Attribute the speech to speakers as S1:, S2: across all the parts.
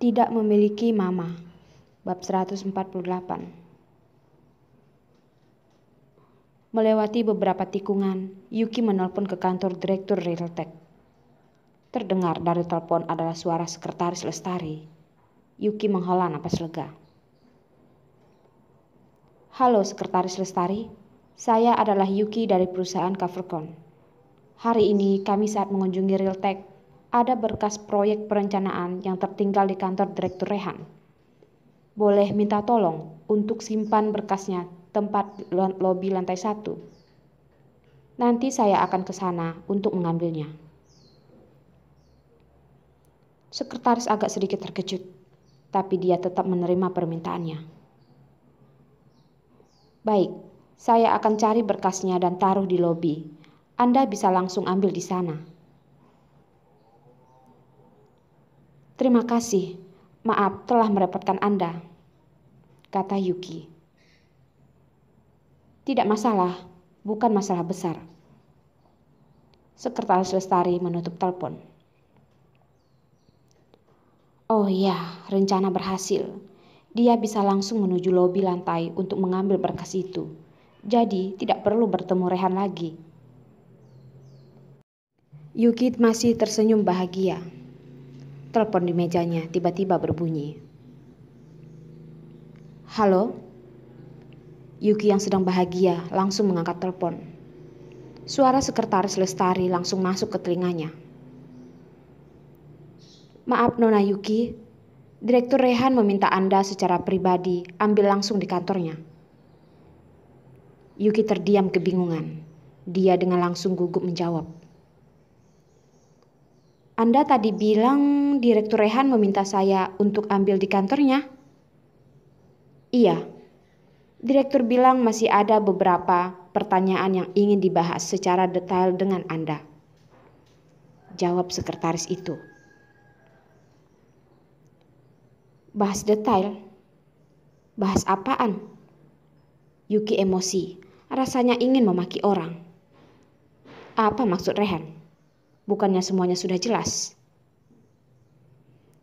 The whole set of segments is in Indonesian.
S1: Tidak memiliki mama. Bab 148. Melewati beberapa tikungan, Yuki menelpon ke kantor Direktur Realtek. Terdengar dari telepon adalah suara Sekretaris Lestari. Yuki menghela napas lega. Halo Sekretaris Lestari, saya adalah Yuki dari perusahaan Covercon. Hari ini kami saat mengunjungi Realtek, ada berkas proyek perencanaan yang tertinggal di kantor Direktur Rehan. Boleh minta tolong untuk simpan berkasnya tempat lobi lantai 1. Nanti saya akan ke sana untuk mengambilnya. Sekretaris agak sedikit terkejut, tapi dia tetap menerima permintaannya. Baik, saya akan cari berkasnya dan taruh di lobi. Anda bisa langsung ambil di sana. Terima kasih, maaf telah merepotkan Anda, kata Yuki. Tidak masalah, bukan masalah besar. Sekretaris Lestari menutup telepon. Oh iya, rencana berhasil. Dia bisa langsung menuju lobi lantai untuk mengambil berkas itu. Jadi tidak perlu bertemu Rehan lagi. Yuki masih tersenyum bahagia. Telepon di mejanya tiba-tiba berbunyi. Halo? Yuki yang sedang bahagia langsung mengangkat telepon. Suara Sekretaris Lestari langsung masuk ke telinganya. Maaf Nona Yuki, Direktur Rehan meminta Anda secara pribadi ambil langsung di kantornya. Yuki terdiam kebingungan. Dia dengan langsung gugup menjawab. Anda tadi bilang Direktur Rehan meminta saya untuk ambil di kantornya? Iya. Direktur bilang masih ada beberapa pertanyaan yang ingin dibahas secara detail dengan Anda. Jawab sekretaris itu. Bahas detail? Bahas apaan? Yuki emosi, rasanya ingin memaki orang. Apa maksud Rehan? Bukannya semuanya sudah jelas?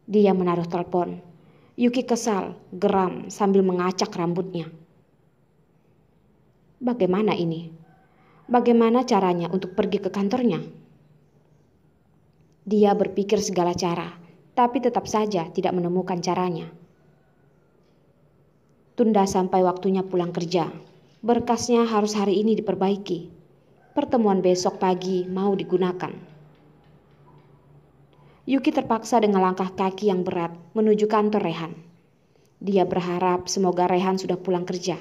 S1: Dia menaruh telepon. Yuki kesal, geram sambil mengacak rambutnya. Bagaimana ini? Bagaimana caranya untuk pergi ke kantornya? Dia berpikir segala cara, tapi tetap saja tidak menemukan caranya. Tunda sampai waktunya pulang kerja. Berkasnya harus hari ini diperbaiki. Pertemuan besok pagi mau digunakan. Yuki terpaksa dengan langkah kaki yang berat menuju kantor Rehan. Dia berharap semoga Rehan sudah pulang kerja.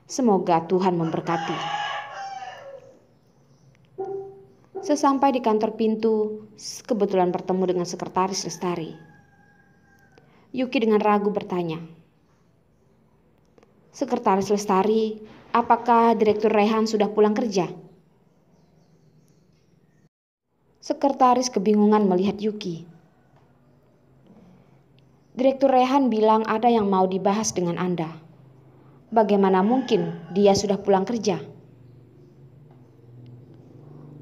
S1: Semoga Tuhan memberkati. Sesampai di kantor pintu, kebetulan bertemu dengan Sekretaris Lestari. Yuki dengan ragu bertanya, Sekretaris Lestari, apakah Direktur Rehan sudah pulang kerja? Sekretaris kebingungan melihat Yuki. Direktur Rehan bilang ada yang mau dibahas dengan Anda. Bagaimana mungkin dia sudah pulang kerja?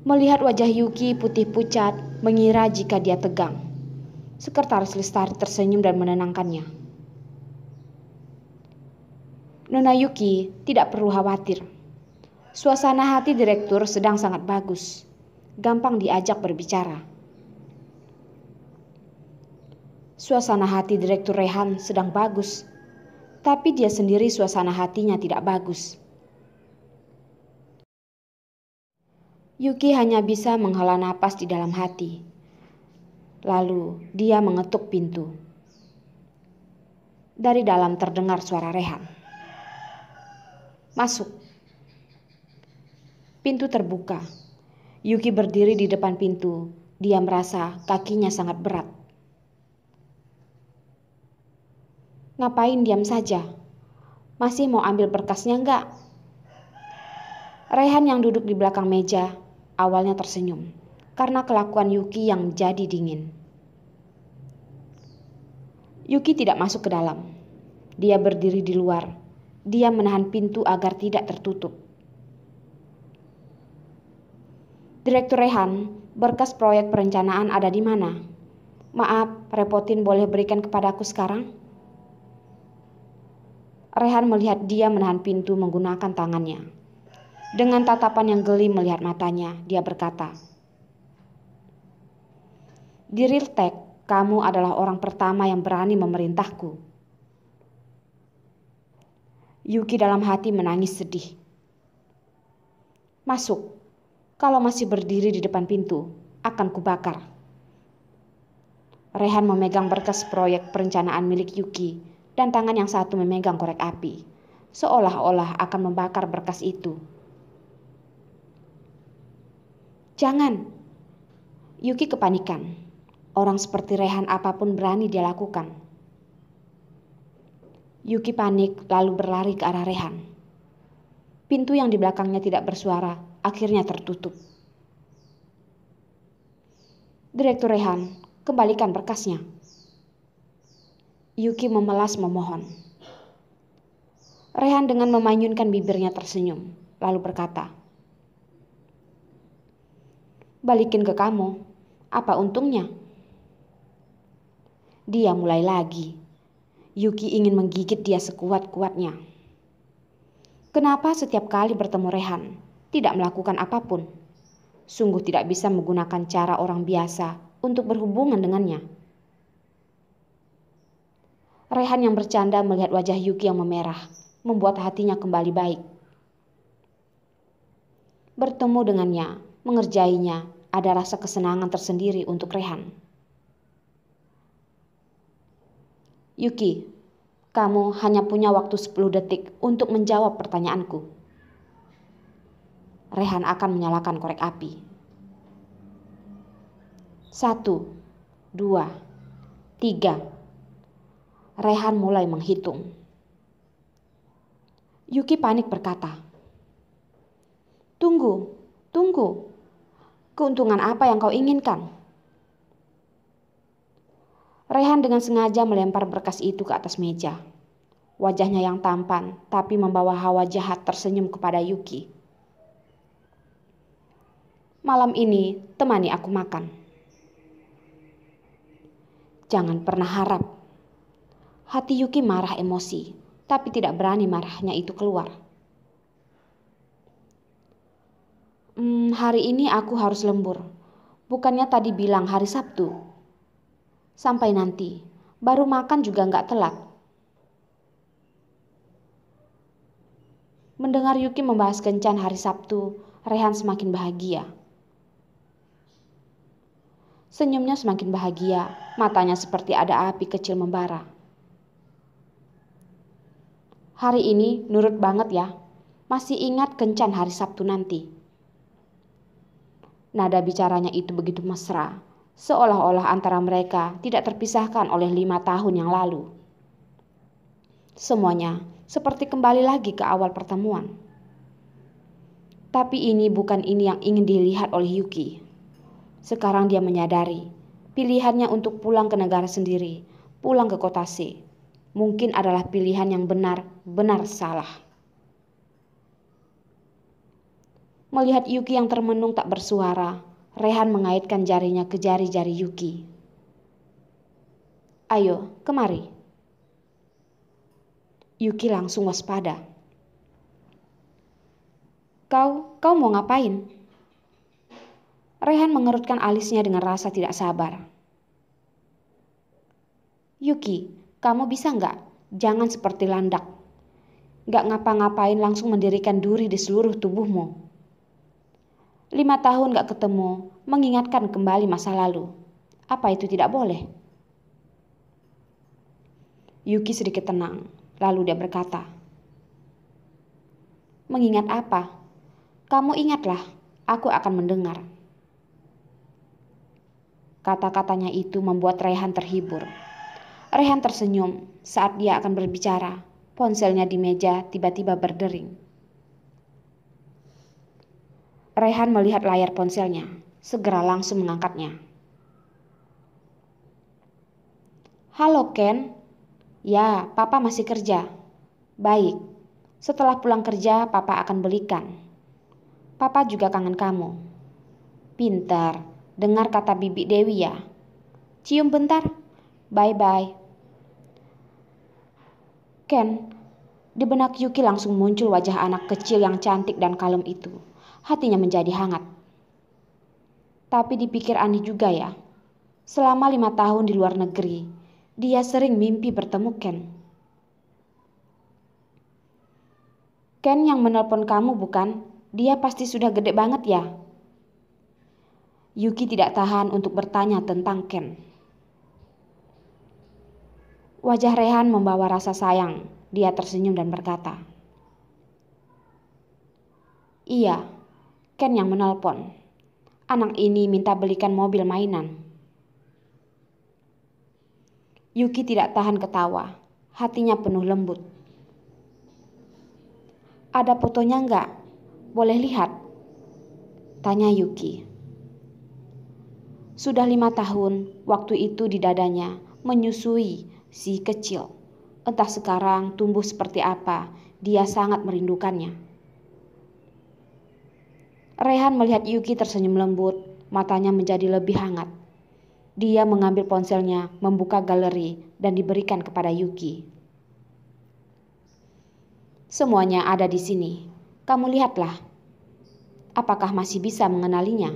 S1: Melihat wajah Yuki putih pucat, mengira jika dia tegang. Sekretaris Lestari tersenyum dan menenangkannya. Nona Yuki, tidak perlu khawatir. Suasana hati direktur sedang sangat bagus. Gampang diajak berbicara. Suasana hati Direktur Rehan sedang bagus, tapi dia sendiri suasana hatinya tidak bagus. Yuki hanya bisa menghela napas di dalam hati. Lalu dia mengetuk pintu. Dari dalam terdengar suara Rehan. Masuk. Pintu terbuka. Yuki berdiri di depan pintu. Dia merasa kakinya sangat berat. Ngapain diam saja? Masih mau ambil berkasnya enggak? Rehan yang duduk di belakang meja awalnya tersenyum karena kelakuan Yuki yang jadi dingin. Yuki tidak masuk ke dalam. Dia berdiri di luar. Dia menahan pintu agar tidak tertutup. Direktur Rehan, berkas proyek perencanaan ada di mana? Maaf, repotin, boleh berikan kepadaku sekarang? Rehan melihat dia menahan pintu menggunakan tangannya. Dengan tatapan yang geli melihat matanya, dia berkata, "Di Realtek, kamu adalah orang pertama yang berani memerintahku." Yuki dalam hati menangis sedih. "Masuk, kalau masih berdiri di depan pintu, akan kubakar." Rehan memegang berkas proyek perencanaan milik Yuki dan tangan yang satu memegang korek api, seolah-olah akan membakar berkas itu. "Jangan!" Yuki kepanikan. Orang seperti Rehan apapun berani dia lakukan. Yuki panik lalu berlari ke arah Rehan. Pintu yang di belakangnya tidak bersuara akhirnya tertutup. "Direktur Rehan, kembalikan berkasnya." Yuki memelas memohon. Rehan dengan memanyunkan bibirnya tersenyum, lalu berkata, "Balikin ke kamu, apa untungnya?" Dia mulai lagi. Yuki ingin menggigit dia sekuat-kuatnya. Kenapa setiap kali bertemu Rehan, tidak melakukan apapun? Sungguh tidak bisa menggunakan cara orang biasa untuk berhubungan dengannya. Rehan yang bercanda melihat wajah Yuki yang memerah, membuat hatinya kembali baik. Bertemu dengannya, mengerjainya, ada rasa kesenangan tersendiri untuk Rehan. "Yuki, kamu hanya punya waktu 10 detik untuk menjawab pertanyaanku." Rehan akan menyalakan korek api. 1, 2, 3. Rehan mulai menghitung. Yuki panik berkata, "Tunggu, tunggu. Keuntungan apa yang kau inginkan?" Rehan dengan sengaja melempar berkas itu ke atas meja. Wajahnya yang tampan tapi membawa hawa jahat tersenyum kepada Yuki. "Malam ini temani aku makan." Jangan pernah harap. Hati Yuki marah emosi, tapi tidak berani marahnya itu keluar. Hari ini aku harus lembur. Bukannya tadi bilang hari Sabtu?" "Sampai nanti, baru makan juga nggak telat." Mendengar Yuki membahas kencan hari Sabtu, Rehan semakin bahagia. Senyumnya semakin bahagia, matanya seperti ada api kecil membara. "Hari ini nurut banget ya, masih ingat kencan hari Sabtu nanti." Nada bicaranya itu begitu mesra, seolah-olah antara mereka tidak terpisahkan oleh 5 tahun yang lalu. Semuanya seperti kembali lagi ke awal pertemuan. Tapi ini bukan ini yang ingin dilihat oleh Yuki. Sekarang dia menyadari pilihannya untuk pulang ke negara sendiri, pulang ke kota C, mungkin adalah pilihan yang benar-benar salah. Melihat Yuki yang termenung tak bersuara, Rehan mengaitkan jarinya ke jari-jari Yuki. "Ayo, kemari." Yuki langsung waspada. Kau mau ngapain?" Rehan mengerutkan alisnya dengan rasa tidak sabar. "Yuki, kamu bisa nggak? Jangan seperti landak. Nggak ngapa-ngapain langsung mendirikan duri di seluruh tubuhmu. 5 tahun nggak ketemu, mengingatkan kembali masa lalu. Apa itu tidak boleh?" Yuki sedikit tenang, lalu dia berkata, "Mengingat apa? Kamu ingatlah, aku akan mendengar." Kata-katanya itu membuat Rehan terhibur. Rehan tersenyum saat dia akan berbicara. Ponselnya di meja tiba-tiba berdering. Rehan melihat layar ponselnya, segera langsung mengangkatnya. "Halo Ken." "Ya, Papa masih kerja." "Baik, setelah pulang kerja Papa akan belikan. Papa juga kangen kamu." "Pintar, dengar kata Bibi Dewi ya." Cium bentar. Bye-bye. Ken, di benak Yuki langsung muncul wajah anak kecil yang cantik dan kalem itu. Hatinya menjadi hangat. Tapi dipikir aneh juga ya. Selama 5 tahun di luar negeri, dia sering mimpi bertemu Ken. Ken yang menelpon kamu bukan? Dia pasti sudah gede banget ya? Yuki tidak tahan untuk bertanya tentang Ken. Wajah Rehan membawa rasa sayang. Dia tersenyum dan berkata, "Iya, Ken yang menelpon. Anak ini minta belikan mobil mainan." Yuki tidak tahan ketawa. Hatinya penuh lembut. "Ada fotonya enggak? Boleh lihat?" tanya Yuki. Sudah 5 tahun, waktu itu di dadanya menyusui si kecil. Entah sekarang tumbuh seperti apa, dia sangat merindukannya. Rehan melihat Yuki tersenyum lembut, matanya menjadi lebih hangat. Dia mengambil ponselnya, membuka galeri, dan diberikan kepada Yuki. "Semuanya ada di sini. Kamu lihatlah. Apakah masih bisa mengenalinya?"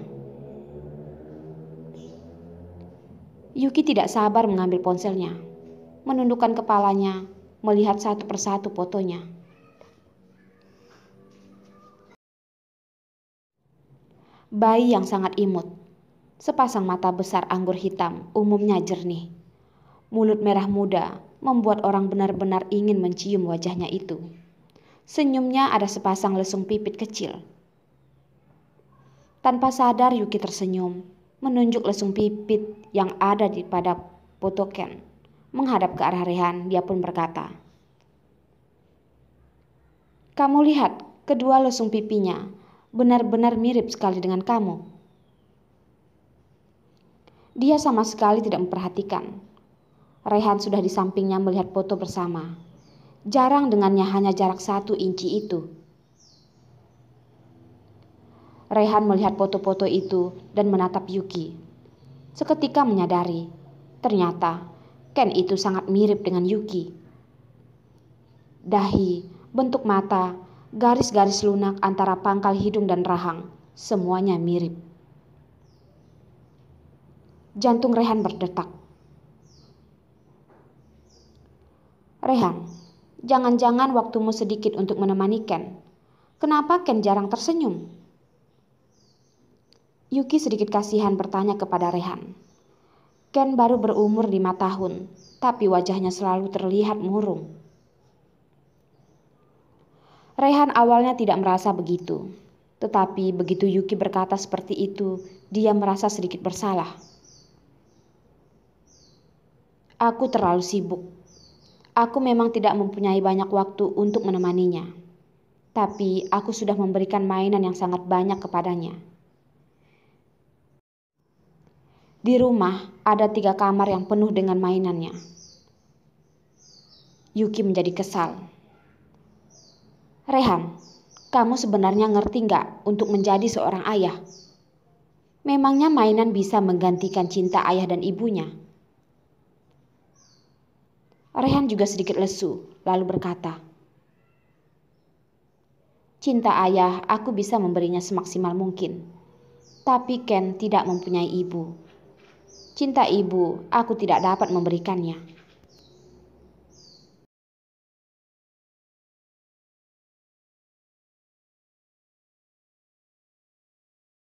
S1: Yuki tidak sabar mengambil ponselnya, menundukkan kepalanya, melihat satu persatu fotonya. Bayi yang sangat imut, sepasang mata besar anggur hitam, umumnya jernih. Mulut merah muda membuat orang benar-benar ingin mencium wajahnya itu. Senyumnya ada sepasang lesung pipit kecil. Tanpa sadar Yuki tersenyum, menunjuk lesung pipit yang ada pada foto Ken. Menghadap ke arah Rehan, dia pun berkata, "Kamu lihat, kedua lesung pipinya benar-benar mirip sekali dengan kamu." Dia sama sekali tidak memperhatikan. Rehan sudah di sampingnya melihat foto bersama. Jarang dengannya hanya jarak 1 inci itu. Rehan melihat foto-foto itu dan menatap Yuki. Seketika menyadari, ternyata Ken itu sangat mirip dengan Yuki. Dahi, bentuk mata, garis-garis lunak antara pangkal hidung dan rahang, semuanya mirip. Jantung Rehan berdetak. "Rehan, jangan-jangan waktumu sedikit untuk menemani Ken. Kenapa Ken jarang tersenyum?" Yuki sedikit kasihan bertanya kepada Rehan. Ken baru berumur 5 tahun, tapi wajahnya selalu terlihat murung. Rehan awalnya tidak merasa begitu, tetapi begitu Yuki berkata seperti itu, dia merasa sedikit bersalah. "Aku terlalu sibuk. Aku memang tidak mempunyai banyak waktu untuk menemaninya. Tapi aku sudah memberikan mainan yang sangat banyak kepadanya. Di rumah ada 3 kamar yang penuh dengan mainannya." Yuki menjadi kesal. "Rehan, kamu sebenarnya ngerti nggak untuk menjadi seorang ayah? Memangnya mainan bisa menggantikan cinta ayah dan ibunya?" Rehan juga sedikit lesu, lalu berkata, "Cinta ayah aku bisa memberinya semaksimal mungkin. Tapi Ken tidak mempunyai ibu. Cinta ibu aku tidak dapat memberikannya."